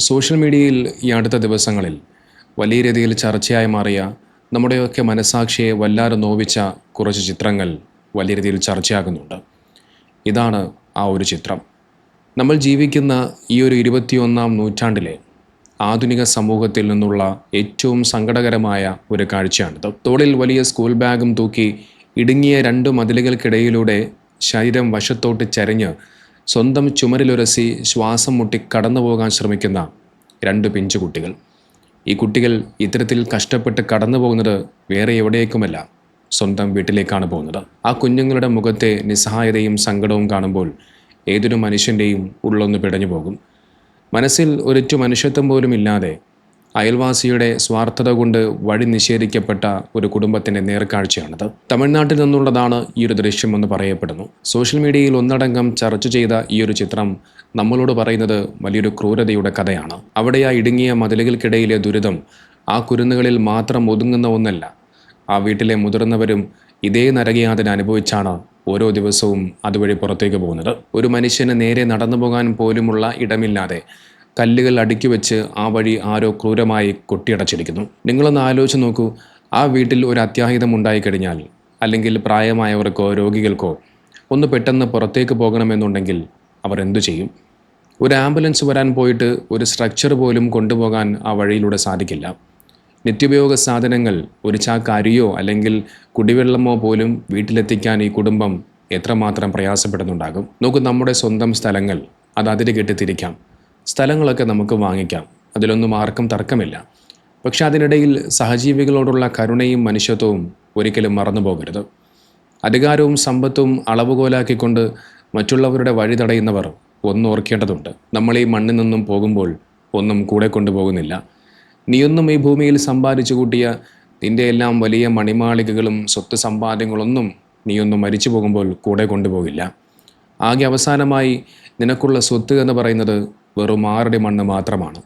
Social മീഡിയയിൽ ഈ അടുത്ത ദിവസങ്ങളിൽ വലിയ രീതിയിൽ ചർച്ചയായി മാറിയ നമ്മുടെയൊക്കെ മനസാക്ഷിയെ വല്ലാതെ നോവിച്ച കുറച്ച് ചിത്രങ്ങൾ വലിയ രീതിയിൽ ചർച്ചയാകുന്നുണ്ട്. ഇതാണ് ആ ഒരു ചിത്രം. നമ്മൾ ജീവിക്കുന്ന ഈ ഒരു 21-ാം നൂറ്റാണ്ടിലെ ആധുനിക സമൂഹത്തിൽ നിന്നുള്ള ഏറ്റവും സങ്കടകരമായ ഒരു കാഴ്ചയാണിത്. തോളിൽ വലിയ സ്കൂൾ ബാഗും തൂക്കി ഇടുങ്ങിയ രണ്ട് മതിലുകൾക്കിടയിലൂടെ ശരീരം വശത്തോട്ട് ചരിഞ്ഞ് സ്വന്തം ചുമരിലുരസി ശ്വാസം മുട്ടി കടന്നു പോകാൻ ശ്രമിക്കുന്ന രണ്ട് പിഞ്ചുകുട്ടികൾ. ഈ കുട്ടികൾ ഇത്തരത്തിൽ കഷ്ടപ്പെട്ട് കടന്നു പോകുന്നത് വേറെ എവിടേക്കുമല്ല, സ്വന്തം വീട്ടിലേക്കാണ് പോകുന്നത്. ആ കുഞ്ഞുങ്ങളുടെ മുഖത്തെ നിസ്സഹായതയും സങ്കടവും കാണുമ്പോൾ ഏതൊരു മനുഷ്യൻ്റെയും ഉള്ളൊന്ന് പിടഞ്ഞു പോകും. മനസ്സിൽ ഒരൊറ്റ മനുഷ്യത്വം പോലും ഇല്ലാതെ അയൽവാസിയുടെ സ്വാർത്ഥത കൊണ്ട് വഴി നിഷേധിക്കപ്പെട്ട ഒരു കുടുംബത്തിൻ്റെ നേർക്കാഴ്ചയാണിത്. തമിഴ്നാട്ടിൽ നിന്നുള്ളതാണ് ഈ ഒരു ദൃശ്യമെന്ന് പറയപ്പെടുന്നു. സോഷ്യൽ മീഡിയയിൽ ഒന്നടങ്കം ചർച്ച ചെയ്ത ഈ ഒരു ചിത്രം നമ്മളോട് പറയുന്നത് വലിയൊരു ക്രൂരതയുടെ കഥയാണ്. അവിടെ ആ ഇടുങ്ങിയ മതിലുകൾക്കിടയിലെ ദുരിതം ആ കുരുന്നുകളിൽ മാത്രം ഒതുങ്ങുന്ന ഒന്നല്ല. ആ വീട്ടിലെ മുതിർന്നവരും ഇതേ നരകയാതന അനുഭവിച്ചാണ് ഓരോ ദിവസവും അതുവഴി പുറത്തേക്ക് പോകുന്നത്. ഒരു മനുഷ്യന് നേരെ നടന്നു പോകാൻ പോലുമുള്ള ഇടമില്ലാതെ കല്ലുകൾ അടുക്കി വെച്ച് ആ വഴി ആരോ ക്രൂരമായി കൊട്ടിയടച്ചിരിക്കുന്നു. നിങ്ങളൊന്ന് ആലോചിച്ച് നോക്കൂ. ആ വീട്ടിൽ ഒരു അത്യാഹിതം ഉണ്ടായിക്കഴിഞ്ഞാൽ, അല്ലെങ്കിൽ പ്രായമായവർക്കോ രോഗികൾക്കോ ഒന്ന് പെട്ടെന്ന് പുറത്തേക്ക് പോകണമെന്നുണ്ടെങ്കിൽ അവർ എന്തു ചെയ്യും? ഒരു ആംബുലൻസ് വരാൻ പോയിട്ട് ഒരു സ്ട്രക്ചർ പോലും കൊണ്ടുപോകാൻ ആ വഴിയിലൂടെ സാധിക്കില്ല. നിത്യോപയോഗ സാധനങ്ങൾ, ഒരു ചാക്ക് അരിയോ അല്ലെങ്കിൽ കുടിവെള്ളമോ പോലും വീട്ടിലെത്തിക്കാൻ ഈ കുടുംബം എത്രമാത്രം പ്രയാസപ്പെടുന്നുണ്ടാകും. നോക്കൂ, നമ്മുടെ സ്വന്തം സ്ഥലങ്ങൾ അത് അതിര് കെട്ടിത്തിരിക്കാം. സ്ഥലങ്ങളൊക്കെ നമുക്ക് വാങ്ങിക്കാം, അതിലൊന്നും ആർക്കും തർക്കമില്ല. പക്ഷെ അതിനിടയിൽ സഹജീവികളോടുള്ള കരുണയും മനുഷ്യത്വവും ഒരിക്കലും മറന്നു പോകരുത്. അധികാരവും സമ്പത്തും അളവുകോലാക്കിക്കൊണ്ട് മറ്റുള്ളവരുടെ വഴി തടയുന്നവർ ഒന്നോർക്കേണ്ടതുണ്ട്. നമ്മൾ ഈ മണ്ണിൽ നിന്നും പോകുമ്പോൾ ഒന്നും കൂടെ കൊണ്ടുപോകുന്നില്ല. നീയൊന്നും ഈ ഭൂമിയിൽ സമ്പാദിച്ചു കൂട്ടിയ നിൻ്റെ എല്ലാം വലിയ മണിമാളികകളും സ്വത്ത് സമ്പാദ്യങ്ങളൊന്നും നീയൊന്നും മരിച്ചു പോകുമ്പോൾ കൂടെ കൊണ്ടുപോകില്ല. ആകെ അവസാനമായി നിനക്കുള്ള സ്വത്ത് എന്ന് പറയുന്നത് വെറും 6 മണ്ണ് മാത്രമാണ്.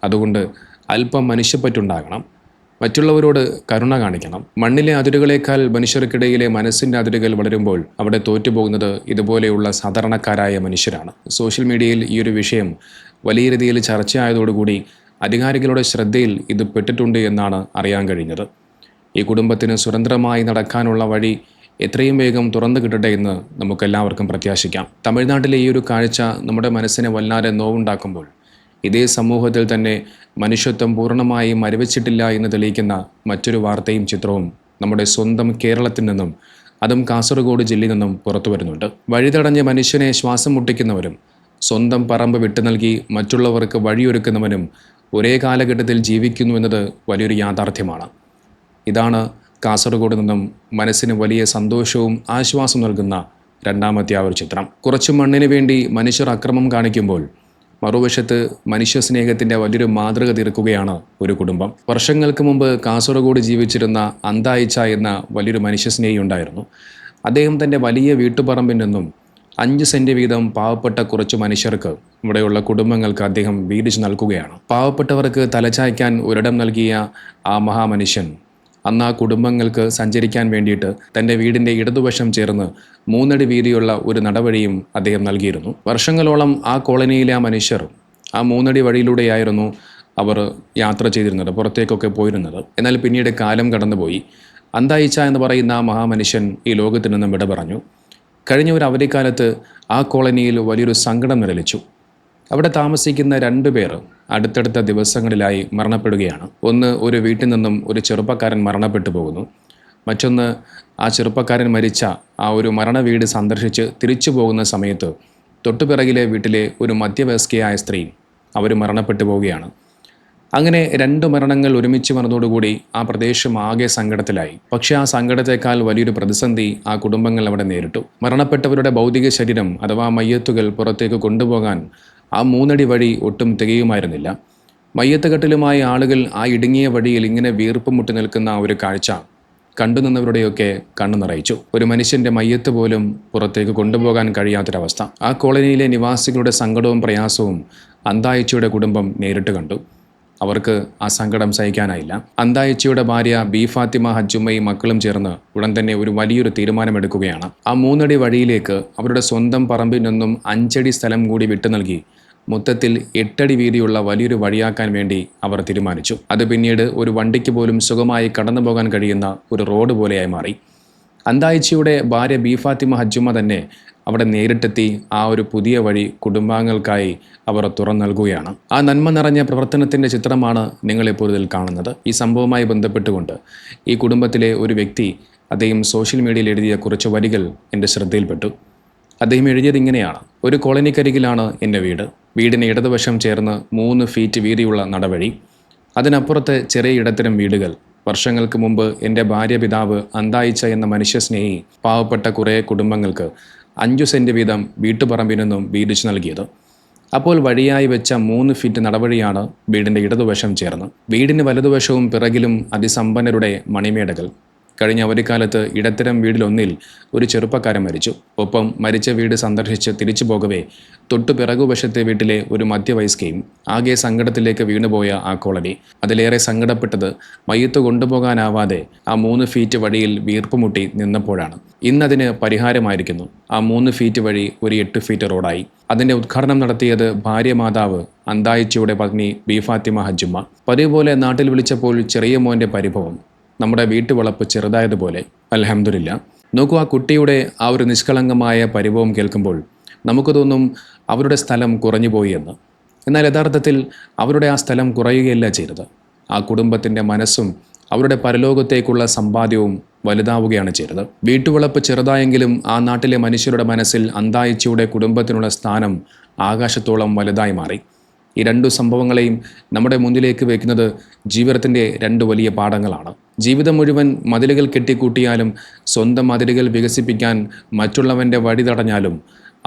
അതുകൊണ്ട് അല്പം മനുഷ്യപ്പറ്റുണ്ടാകണം, മറ്റുള്ളവരോട് കരുണ കാണിക്കണം. മണ്ണിലെ അതിരുകളേക്കാൾ മനുഷ്യർക്കിടയിലെ മനസ്സിൻ്റെ അതിരുകൾ വളരുമ്പോൾ അവിടെ തോറ്റുപോകുന്നത് ഇതുപോലെയുള്ള സാധാരണക്കാരായ മനുഷ്യരാണ്. സോഷ്യൽ മീഡിയയിൽ ഈ ഒരു വിഷയം വലിയ രീതിയിൽ ചർച്ചയായതോടുകൂടി അധികാരികളുടെ ശ്രദ്ധയിൽ ഇത് പെട്ടിട്ടുണ്ട് എന്നാണ് അറിയാൻ കഴിഞ്ഞത്. ഈ കുടുംബത്തിന് സ്വതന്ത്രമായി നടക്കാനുള്ള വഴി എത്രയും വേഗം തുറന്നു കിട്ടട്ടെ എന്ന് നമുക്കെല്ലാവർക്കും പ്രത്യാശിക്കാം. തമിഴ്നാട്ടിലെ ഈ ഒരു കാഴ്ച നമ്മുടെ മനസ്സിനെ വല്ലാതെ നോവുണ്ടാക്കുമ്പോൾ ഇതേ സമൂഹത്തിൽ തന്നെ മനുഷ്യത്വം പൂർണ്ണമായി മരവിച്ചിട്ടില്ല എന്ന് തെളിയിക്കുന്ന മറ്റൊരു വാർത്തയും ചിത്രവും നമ്മുടെ സ്വന്തം കേരളത്തിൽ നിന്നും, അതും കാസർഗോഡ് ജില്ലയിൽ നിന്നും പുറത്തു വരുന്നുണ്ട്. വഴിതടഞ്ഞ് മനുഷ്യനെ ശ്വാസം മുട്ടിക്കുന്നവരും സ്വന്തം പറമ്പ് വിട്ടു നൽകി മറ്റുള്ളവർക്ക് വഴിയൊരുക്കുന്നവനും ഒരേ കാലഘട്ടത്തിൽ ജീവിക്കുന്നു എന്നത് വലിയൊരു യാഥാർത്ഥ്യമാണ്. ഇതാണ് കാസർഗോഡ് നിന്നും മനസ്സിന് വലിയ സന്തോഷവും ആശ്വാസം നൽകുന്ന രണ്ടാമത്തെ ആ ഒരു ചിത്രം. കുറച്ച് മണ്ണിന് വേണ്ടി മനുഷ്യർ അക്രമം കാണിക്കുമ്പോൾ മറുവശത്ത് മനുഷ്യസ്നേഹത്തിൻ്റെ വലിയൊരു മാതൃക തീർക്കുകയാണ് ഒരു കുടുംബം. വർഷങ്ങൾക്ക് മുമ്പ് കാസർഗോഡ് ജീവിച്ചിരുന്ന അന്തായിച്ച എന്ന വലിയൊരു മനുഷ്യസ്നേഹി ഉണ്ടായിരുന്നു. അദ്ദേഹം തൻ്റെ വലിയ വീട്ടുപറമ്പിൽ നിന്നും 5 സെൻറ്റ് വീതം പാവപ്പെട്ട കുറച്ച് മനുഷ്യർക്ക്, ഇവിടെയുള്ള കുടുംബങ്ങൾക്ക് അദ്ദേഹം വീതിച്ച് നൽകുകയാണ്. പാവപ്പെട്ടവർക്ക് തലചായ്ക്കാൻ ഒരിടം നൽകിയ ആ മഹാമനുഷ്യൻ അന്ന് ആ കുടുംബങ്ങൾക്ക് സഞ്ചരിക്കാൻ വേണ്ടിയിട്ട് തൻ്റെ വീടിൻ്റെ ഇടതുവശം ചേർന്ന് 3 അടി വീതിയുള്ള ഒരു നടവഴിയും അദ്ദേഹം നൽകിയിരുന്നു. വർഷങ്ങളോളം ആ കോളനിയിലെ ആ മനുഷ്യർ ആ 3 അടി വഴിയിലൂടെയായിരുന്നു അവർ യാത്ര ചെയ്തിരുന്നത്, പുറത്തേക്കൊക്കെ പോയിരുന്നത്. എന്നാൽ പിന്നീട് കാലം കടന്നുപോയി. അന്തായിച്ച എന്ന് പറയുന്ന ആ മഹാമനുഷ്യൻ ഈ ലോകത്തിൽ നിന്നും വിട പറഞ്ഞു. കഴിഞ്ഞ ഒരു അവധിക്കാലത്ത് ആ കോളനിയിൽ വലിയൊരു സങ്കടം നിഴലിച്ചു. അവിടെ താമസിക്കുന്ന 2 പേർ അടുത്തടുത്ത ദിവസങ്ങളിലായി മരണപ്പെടുകയാണ്. ഒന്ന്, ഒരു വീട്ടിൽ നിന്നും ഒരു ചെറുപ്പക്കാരൻ മരണപ്പെട്ടു പോകുന്നു. മറ്റൊന്ന്, ആ ചെറുപ്പക്കാരൻ മരിച്ച ആ ഒരു മരണ വീട് സന്ദർശിച്ച് തിരിച്ചു പോകുന്ന സമയത്ത് തൊട്ടുപിറകിലെ വീട്ടിലെ ഒരു മധ്യവയസ്കയായ സ്ത്രീ അവർ മരണപ്പെട്ടു പോവുകയാണ്. അങ്ങനെ 2 മരണങ്ങൾ ഒരുമിച്ച് വന്നതോടുകൂടി ആ പ്രദേശം ആകെ സങ്കടത്തിലായി. പക്ഷേ ആ സങ്കടത്തേക്കാൾ വലിയൊരു പ്രതിസന്ധി ആ കുടുംബങ്ങൾ അവിടെ നേരിട്ടു. മരണപ്പെട്ടവരുടെ ഭൗതിക ശരീരം അഥവാ മയ്യത്തുകൾ പുറത്തേക്ക് കൊണ്ടുപോകാൻ ആ 3 അടി വഴി ഒട്ടും തികയുമായിരുന്നില്ല. മയ്യത്ത് കെട്ടിലുമായി ആളുകൾ ആ ഇടുങ്ങിയ വഴിയിൽ ഇങ്ങനെ വീർപ്പ് മുട്ടി നിൽക്കുന്ന ആ ഒരു കാഴ്ച കണ്ടുനിന്നവരുടെയൊക്കെ കണ്ണു നിറയിച്ചു. ഒരു മനുഷ്യൻ്റെ മയ്യത്ത് പോലും പുറത്തേക്ക് കൊണ്ടുപോകാൻ കഴിയാത്തൊരവസ്ഥ. ആ കോളനിയിലെ നിവാസികളുടെ സങ്കടവും പ്രയാസവും അന്തായിച്ചയുടെ കുടുംബം നേരിട്ട് കണ്ടു. അവർക്ക് ആ സങ്കടം സഹിക്കാനായില്ല. അന്തായിച്ചയുടെ ഭാര്യ ബി ഫാത്തിമ ഹജ്ജുമ്മയും മക്കളും ചേർന്ന് ഉടൻ തന്നെ ഒരു വലിയൊരു തീരുമാനമെടുക്കുകയാണ്. ആ 3 അടി വഴിയിലേക്ക് അവരുടെ സ്വന്തം പറമ്പിൽ നിന്നും 5 അടി സ്ഥലം കൂടി വിട്ടു നൽകി മൊത്തത്തിൽ 8 അടി വീതിയുള്ള വലിയൊരു വഴിയാക്കാൻ വേണ്ടി അവർ തീരുമാനിച്ചു. അത് പിന്നീട് ഒരു വണ്ടിക്ക് പോലും സുഖമായി കടന്നു പോകാൻ കഴിയുന്ന ഒരു റോഡ് പോലെയായി മാറി. അന്തായിച്ചിയുടെ ഭാര്യ ബി ഫാത്തിമ ഹജ്ജുമ്മ തന്നെ അവിടെ നേരിട്ടെത്തി ആ ഒരു പുതിയ വഴി കുടുംബാംഗങ്ങൾക്കായി അവർ തുറന്നു നൽകുകയാണ്. ആ നന്മ നിറഞ്ഞ പ്രവർത്തനത്തിൻ്റെ ചിത്രമാണ് നിങ്ങളിപ്പോൾ ഇതിൽ കാണുന്നത്. ഈ സംഭവവുമായി ബന്ധപ്പെട്ടുകൊണ്ട് ഈ കുടുംബത്തിലെ ഒരു വ്യക്തി അദ്ദേഹം സോഷ്യൽ മീഡിയയിൽ എഴുതിയ കുറച്ച് വരികൾ എൻ്റെ ശ്രദ്ധയിൽപ്പെട്ടു. അദ്ദേഹം എഴുതിയത് ഇങ്ങനെയാണ്: ഒരു കോളനിക്കരികിലാണ് എൻ്റെ വീട്. വീടിന് ഇടതുവശം ചേർന്ന് 3 ഫീറ്റ് വീതിയുള്ള നടവഴി. അതിനപ്പുറത്ത് ചെറിയ ഇടത്തരം വീടുകൾ. വർഷങ്ങൾക്ക് മുമ്പ് എൻ്റെ ഭാര്യ പിതാവ് അന്തായിച്ച എന്ന മനുഷ്യസ്നേഹി പാവപ്പെട്ട കുറേ കുടുംബങ്ങൾക്ക് 5 സെൻറ്റ് വീതം വീട്ടുപറമ്പിൽ നിന്നും വീതിച്ചു നൽകിയത്. അപ്പോൾ വഴിയായി വെച്ച 3 ഫീറ്റ് നടവഴിയാണ് വീടിൻ്റെ ഇടതുവശം ചേർന്ന്. വീടിന് വലതുവശവും പിറകിലും അതിസമ്പന്നരുടെ മണിമേടകൾ. കഴിഞ്ഞ അവധിക്കാലത്ത് ഇടത്തരം വീടിലൊന്നിൽ ഒരു ചെറുപ്പക്കാരൻ മരിച്ചു. ഒപ്പം മരിച്ച വീട് സന്ദർശിച്ച് തിരിച്ചു പോകവേ തൊട്ടു പിറകുവശത്തെ വീട്ടിലെ ഒരു മധ്യവയസ്കയും. ആകെ സങ്കടത്തിലേക്ക് വീണുപോയ ആ കോളനി അതിലേറെ സങ്കടപ്പെട്ടത് മയ്യത്ത് കൊണ്ടുപോകാനാവാതെ ആ 3 ഫീറ്റ് വഴിയിൽ വീർപ്പുമുട്ടി നിന്നപ്പോഴാണ്. ഇന്നതിന് പരിഹാരമായിരിക്കുന്നു. ആ 3 ഫീറ്റ് വഴി ഒരു 8 ഫീറ്റ് റോഡായി. അതിൻ്റെ ഉദ്ഘാടനം നടത്തിയത് ഭാര്യ മാതാവ് അന്തായിച്ചയുടെ പത്നി ബി ഫാത്തിമ ഹജ്ജുമ്മ. പതിവ് പോലെ നാട്ടിൽ വിളിച്ചപ്പോൾ ചെറിയ മോൻ്റെ പരിഭവം. നമ്മുടെ വീട്ടുവളപ്പ് ചെറുതായതുപോലെ. അൽഹംദുലില്ലാ. നോക്കൂ, ആ കുട്ടിയുടെ ആ ഒരു നിഷ്കളങ്കമായ പരിഭവം കേൾക്കുമ്പോൾ നമുക്ക് തോന്നും അവരുടെ സ്ഥലം കുറഞ്ഞുപോയി എന്ന്. എന്നാൽ യഥാർത്ഥത്തിൽ അവരുടെ ആ സ്ഥലം കുറയുകയല്ല ചെയ്തത്. ആ കുടുംബത്തിൻ്റെ മനസ്സും അവരുടെ പരലോകത്തേക്കുള്ള സമ്പാദ്യവും വലുതാവുകയാണ് ചെയ്തത്. വീട്ടുവളപ്പ് ചെറുതായെങ്കിലും ആ നാട്ടിലെ മനുഷ്യരുടെ മനസ്സിൽ അന്തായിച്ചയുടെ കുടുംബത്തിനുള്ള സ്ഥാനം ആകാശത്തോളം വലുതായി മാറി. ഈ 2 സംഭവങ്ങളെയും നമ്മുടെ മുന്നിലേക്ക് വയ്ക്കുന്നത് ജീവിതത്തിൻ്റെ 2 വലിയ പാഠങ്ങളാണ്. ജീവിതം മുഴുവൻ മതിലുകൾ കെട്ടിക്കൂട്ടിയാലും സ്വന്തം മതിലുകൾ വികസിപ്പിക്കാൻ മറ്റുള്ളവൻ്റെ വഴി തടഞ്ഞാലും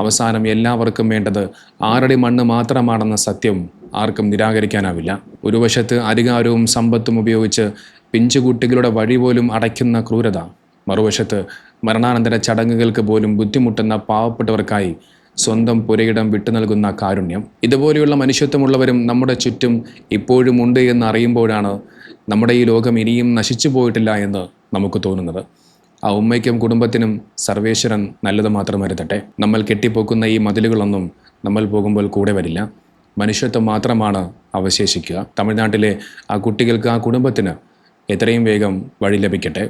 അവസാനം എല്ലാവർക്കും വേണ്ടത് 6 അടി മണ്ണ് മാത്രമാണെന്ന സത്യം ആർക്കും നിരാകരിക്കാനാവില്ല. ഒരു വശത്ത് അധികാരവും സമ്പത്തും ഉപയോഗിച്ച് പിഞ്ചുകുട്ടികളുടെ വഴി പോലും അടയ്ക്കുന്ന ക്രൂരത, മറുവശത്ത് മരണാനന്തര ചടങ്ങുകൾക്ക് പോലും ബുദ്ധിമുട്ടുന്ന പാവപ്പെട്ടവർക്കായി സ്വന്തം പുരയിടം വിട്ടു നൽകുന്ന കാരുണ്യം. ഇതുപോലെയുള്ള മനുഷ്യത്വമുള്ളവരും നമ്മുടെ ചുറ്റും ഇപ്പോഴും ഉണ്ട് എന്ന് അറിയുമ്പോഴാണ് നമ്മുടെ ഈ ലോകം ഇനിയും നശിച്ചു പോയിട്ടില്ല എന്ന് നമുക്ക് തോന്നുന്നത്. ആ ഉമ്മയ്ക്കും കുടുംബത്തിനും സർവേശ്വരൻ നല്ലത് മാത്രം വരുത്തട്ടെ. നമ്മൾ കെട്ടിപ്പോക്കുന്ന ഈ മതിലുകളൊന്നും നമ്മൾ പോകുമ്പോൾ കൂടെ വരില്ല. മനുഷ്യത്വം മാത്രമാണ് അവശേഷിക്കുക. തമിഴ്നാട്ടിലെ ആ കുട്ടികൾക്ക്, ആ കുടുംബത്തിന് എത്രയും വേഗം വഴി ലഭിക്കട്ടെ.